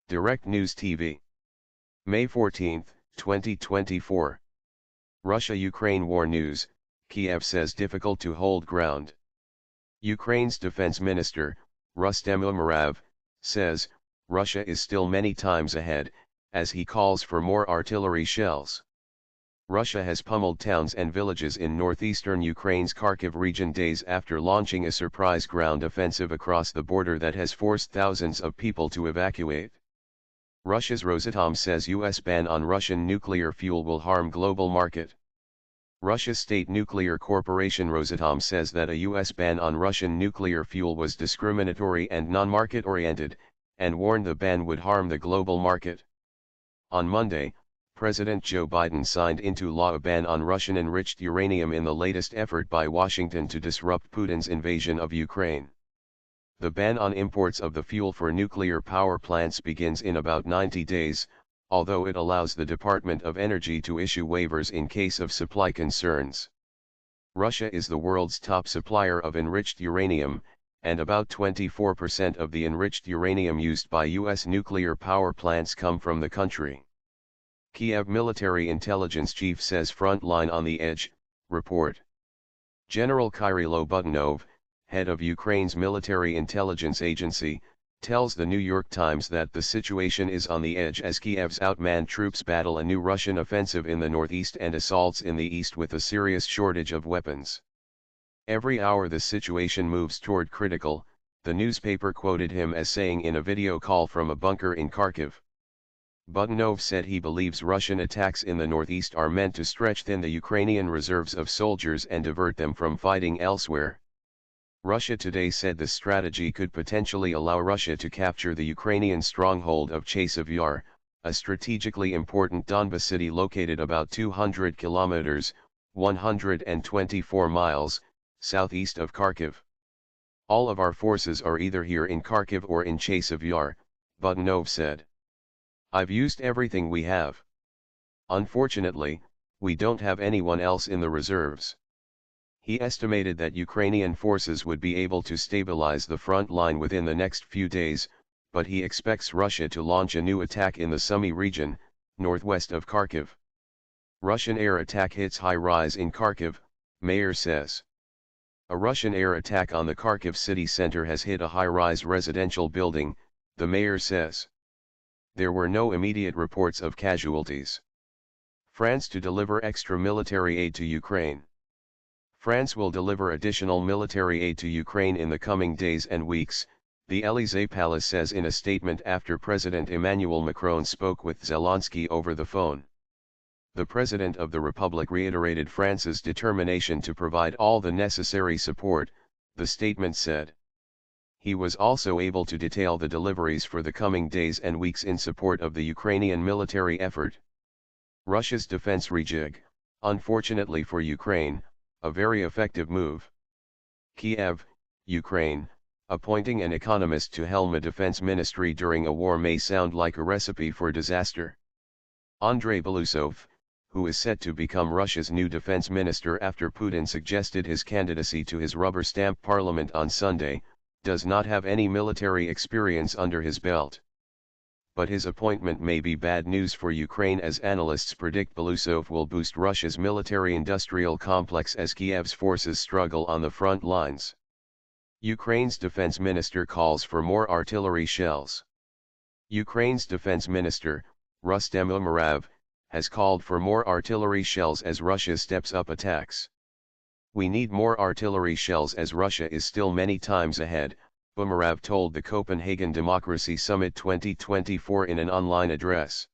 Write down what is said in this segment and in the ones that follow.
Direct News TV. May 14, 2024. Russia-Ukraine war news. Kyiv says difficult to hold ground. Ukraine's defense minister, Rustem Umerov, says, Russia is still many times ahead, as he calls for more artillery shells. Russia has pummeled towns and villages in northeastern Ukraine's Kharkiv region days after launching a surprise ground offensive across the border that has forced thousands of people to evacuate. Russia's Rosatom says U.S. ban on Russian nuclear fuel will harm global market. Russia's state nuclear corporation Rosatom says that a U.S. ban on Russian nuclear fuel was discriminatory and non-market oriented, and warned the ban would harm the global market. On Monday, President Joe Biden signed into law a ban on Russian enriched uranium in the latest effort by Washington to disrupt Putin's invasion of Ukraine. The ban on imports of the fuel for nuclear power plants begins in about 90 days, although it allows the Department of Energy to issue waivers in case of supply concerns. Russia is the world's top supplier of enriched uranium, and about 24% of the enriched uranium used by U.S. nuclear power plants come from the country. Kyiv military intelligence chief says front line on the edge, report. General Kirill Budanov, head of Ukraine's military intelligence agency, tells the New York Times that the situation is on the edge as Kyiv's outmanned troops battle a new Russian offensive in the northeast and assaults in the east with a serious shortage of weapons. Every hour the situation moves toward critical, the newspaper quoted him as saying in a video call from a bunker in Kharkiv. Budanov said he believes Russian attacks in the northeast are meant to stretch thin the Ukrainian reserves of soldiers and divert them from fighting elsewhere. Russia Today said the strategy could potentially allow Russia to capture the Ukrainian stronghold of Chase of Yar, a strategically important Donbas city located about 200 kilometers, 124 miles, southeast of Kharkiv. All of our forces are either here in Kharkiv or in Chase of Yar, Budanov said. I've used everything we have. Unfortunately, we don't have anyone else in the reserves. He estimated that Ukrainian forces would be able to stabilize the front line within the next few days, but he expects Russia to launch a new attack in the Sumy region, northwest of Kharkiv. Russian air attack hits high-rise in Kharkiv, mayor says. A Russian air attack on the Kharkiv city center has hit a high-rise residential building, the mayor says. There were no immediate reports of casualties. France to deliver extra military aid to Ukraine. France will deliver additional military aid to Ukraine in the coming days and weeks, the Élysée Palace says in a statement after President Emmanuel Macron spoke with Zelensky over the phone. The President of the Republic reiterated France's determination to provide all the necessary support, the statement said. He was also able to detail the deliveries for the coming days and weeks in support of the Ukrainian military effort. Russia's defense rejig, unfortunately for Ukraine, a very effective move. Kyiv, Ukraine, appointing an economist to helm a defense ministry during a war may sound like a recipe for disaster. Andrei Belousov, who is set to become Russia's new defense minister after Putin suggested his candidacy to his rubber-stamp parliament on Sunday, does not have any military experience under his belt. But his appointment may be bad news for Ukraine as analysts predict Belousov will boost Russia's military-industrial complex as Kyiv's forces struggle on the front lines. Ukraine's defense minister calls for more artillery shells. Ukraine's defense minister, Rustem Umerov, has called for more artillery shells as Russia steps up attacks. We need more artillery shells as Russia is still many times ahead, Umerov told the Copenhagen Democracy Summit 2024 in an online address.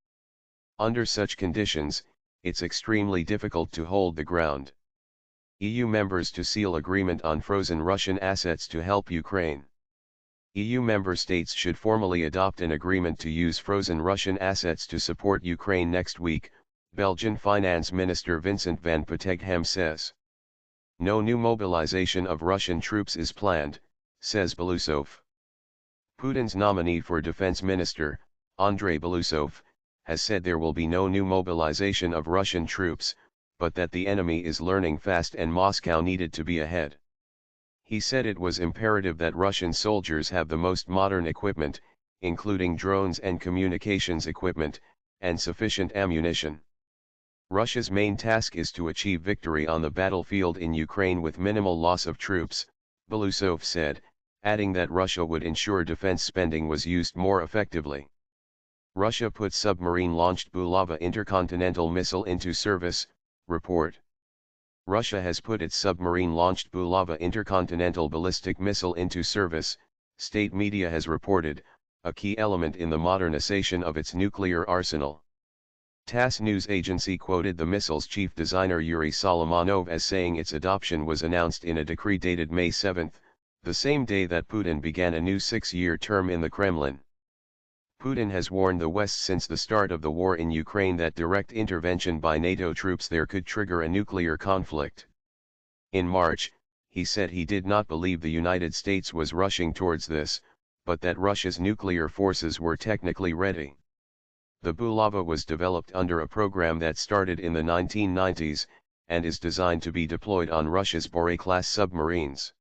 Under such conditions, it's extremely difficult to hold the ground. EU members to seal agreement on frozen Russian assets to help Ukraine. EU member states should formally adopt an agreement to use frozen Russian assets to support Ukraine next week, Belgian Finance Minister Vincent van Peteghem says. No new mobilization of Russian troops is planned, says Belousov. Putin's nominee for defense minister, Andrei Belousov, has said there will be no new mobilization of Russian troops, but that the enemy is learning fast and Moscow needed to be ahead. He said it was imperative that Russian soldiers have the most modern equipment, including drones and communications equipment, and sufficient ammunition. Russia's main task is to achieve victory on the battlefield in Ukraine with minimal loss of troops, Belousov said, adding that Russia would ensure defense spending was used more effectively. Russia put submarine-launched Bava Intercontinental missile into service, report. Russia has put its submarine-launched Bava Intercontinental ballistic missile into service, state media has reported, a key element in the modernization of its nuclear arsenal. TASS news agency quoted the missile's chief designer Yuri Solomonov as saying its adoption was announced in a decree dated May 7, the same day that Putin began a new 6-year term in the Kremlin. Putin has warned the West since the start of the war in Ukraine that direct intervention by NATO troops there could trigger a nuclear conflict. In March, he said he did not believe the United States was rushing towards this, but that Russia's nuclear forces were technically ready. The Bulava was developed under a program that started in the 1990s, and is designed to be deployed on Russia's Bore-class submarines.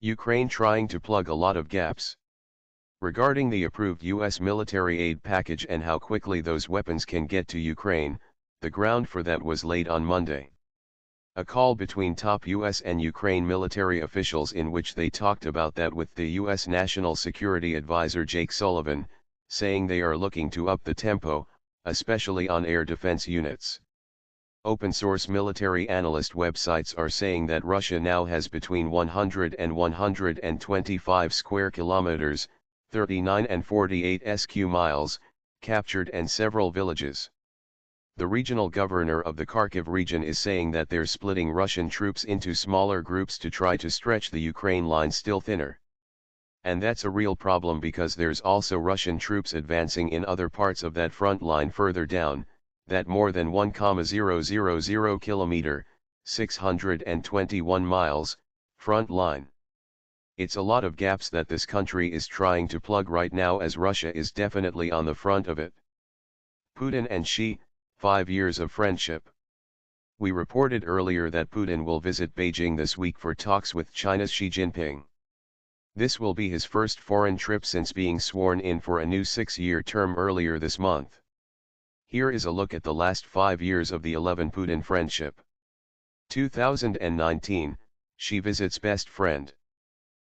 Ukraine trying to plug a lot of gaps. Regarding the approved U.S. military aid package and how quickly those weapons can get to Ukraine, the ground for that was laid on Monday. A call between top U.S. and Ukraine military officials in which they talked about that with the U.S. National Security Advisor Jake Sullivan, saying they are looking to up the tempo, especially on air defense units. Open-source military analyst websites are saying that Russia now has between 100 and 125 square kilometers, 39 and 48 sq miles, captured and several villages. The regional governor of the Kharkiv region is saying that they're splitting Russian troops into smaller groups to try to stretch the Ukraine line still thinner. And that's a real problem because there's also Russian troops advancing in other parts of that front line further down, that more than 1,000 kilometer, 621 miles, front line. It's a lot of gaps that this country is trying to plug right now as Russia is definitely on the front of it. Putin and Xi, 5 years of friendship. We reported earlier that Putin will visit Beijing this week for talks with China's Xi Jinping. This will be his first foreign trip since being sworn in for a new 6-year term earlier this month. Here is a look at the last 5 years of the 11 Putin friendship. 2019, Xi visits best friend.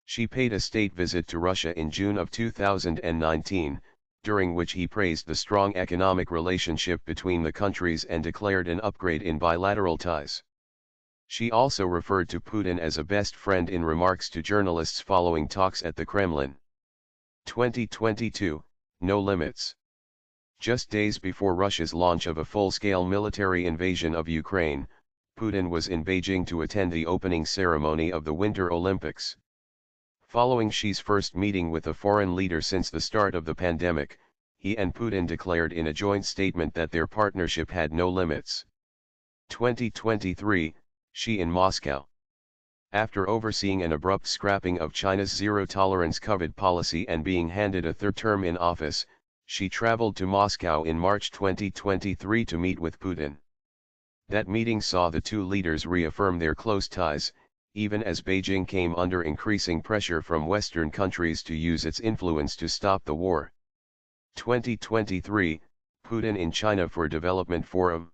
Xi paid a state visit to Russia in June of 2019, during which he praised the strong economic relationship between the countries and declared an upgrade in bilateral ties. Xi also referred to Putin as a best friend in remarks to journalists following talks at the Kremlin. 2022, no limits. Just days before Russia's launch of a full-scale military invasion of Ukraine, Putin was in Beijing to attend the opening ceremony of the Winter Olympics. Following Xi's first meeting with a foreign leader since the start of the pandemic, he and Putin declared in a joint statement that their partnership had no limits. 2023, Xi in Moscow. After overseeing an abrupt scrapping of China's zero-tolerance COVID policy and being handed a third term in office, Xi traveled to Moscow in March 2023 to meet with Putin. That meeting saw the two leaders reaffirm their close ties, even as Beijing came under increasing pressure from Western countries to use its influence to stop the war. 2023, Putin in China for Development Forum.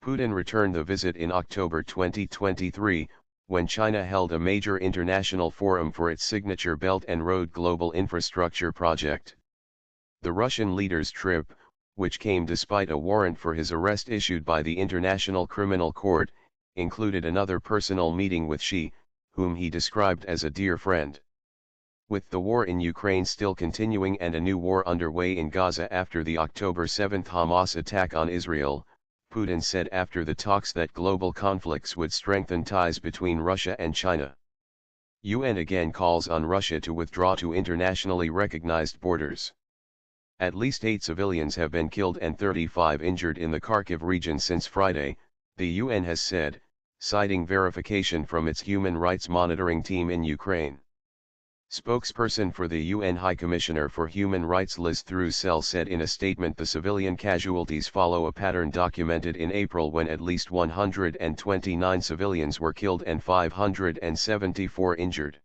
Putin returned the visit in October 2023, when China held a major international forum for its signature Belt and Road Global Infrastructure project. The Russian leader's trip, which came despite a warrant for his arrest issued by the International Criminal Court, included another personal meeting with Xi, whom he described as a dear friend. With the war in Ukraine still continuing and a new war underway in Gaza after the October 7 Hamas attack on Israel, Putin said after the talks that global conflicts would strengthen ties between Russia and China. UN again calls on Russia to withdraw to internationally recognized borders. At least 8 civilians have been killed and 35 injured in the Kharkiv region since Friday, the UN has said, citing verification from its human rights monitoring team in Ukraine. Spokesperson for the UN High Commissioner for Human Rights Liz Throssell said in a statement the civilian casualties follow a pattern documented in April when at least 129 civilians were killed and 574 injured.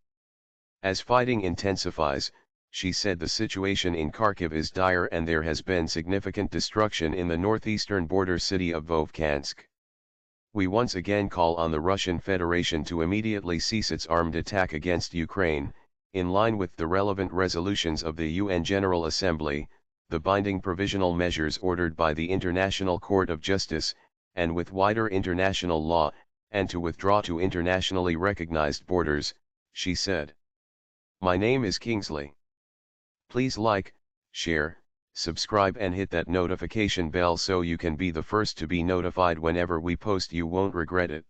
As fighting intensifies, She said the situation in Kharkiv is dire and there has been significant destruction in the northeastern border city of Vovkansk. We once again call on the Russian Federation to immediately cease its armed attack against Ukraine, in line with the relevant resolutions of the UN General Assembly, the binding provisional measures ordered by the International Court of Justice, and with wider international law, and to withdraw to internationally recognized borders, she said. My name is Kingsley. Please like, share, subscribe and hit that notification bell so you can be the first to be notified whenever we post. You won't regret it.